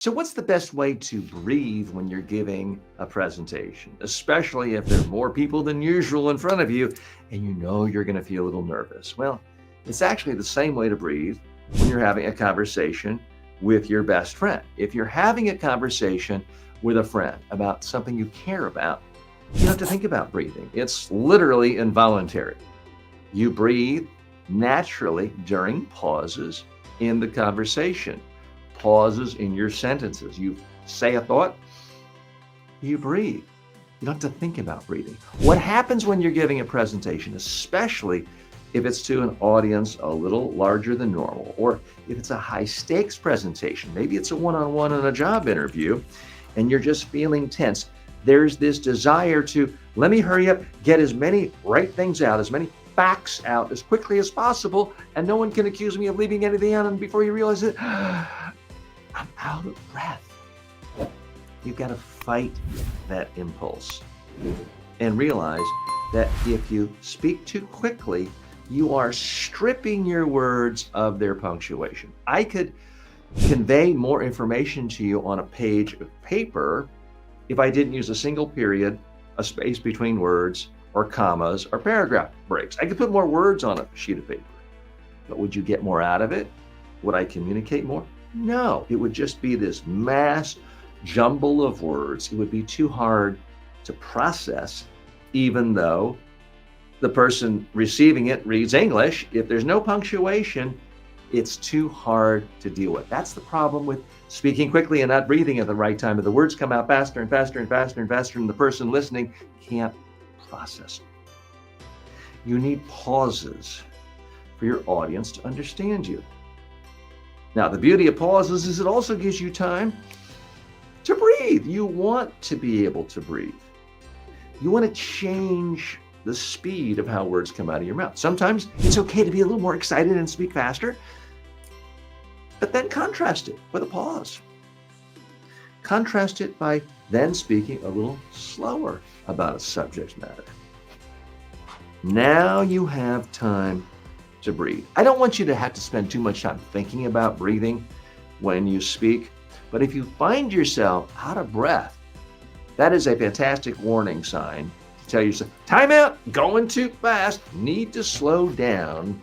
So, what's the best way to breathe when you're giving a presentation, especially if there are more people than usual in front of you and you know you're going to feel a little nervous? Well, it's actually the same way to breathe when you're having a conversation with your best friend. If you're having a conversation with a friend about something you care about, you don't have to think about breathing. It's literally involuntary. You breathe naturally during pauses in the conversation, pauses in your sentences. You say a thought, you breathe. You don't have to think about breathing. What happens when you're giving a presentation, especially if it's to an audience a little larger than normal, or if it's a high stakes presentation, maybe it's a one-on-one in a job interview, and you're just feeling tense. There's this desire to, let me hurry up, get as many right things out, as many facts out as quickly as possible, and no one can accuse me of leaving anything out. And before you realize it, I'm out of breath. You've got to fight that impulse and realize that if you speak too quickly, you are stripping your words of their punctuation. I could convey more information to you on a page of paper if I didn't use a single period, a space between words, or commas, or paragraph breaks. I could put more words on a sheet of paper, but would you get more out of it? Would I communicate more? No, it would just be this mass jumble of words. It would be too hard to process, even though the person receiving it reads English. If there's no punctuation, it's too hard to deal with. That's the problem with speaking quickly and not breathing at the right time. The words come out faster and faster and faster and faster, and the person listening can't process it. You need pauses for your audience to understand you. Now, the beauty of pauses is it also gives you time to breathe. You want to be able to breathe. You want to change the speed of how words come out of your mouth. Sometimes it's okay to be a little more excited and speak faster, but then contrast it with a pause. Contrast it by then speaking a little slower about a subject matter. Now you have time to breathe. I don't want you to have to spend too much time thinking about breathing when you speak, but if you find yourself out of breath, that is a fantastic warning sign to tell yourself, time out, going too fast, need to slow down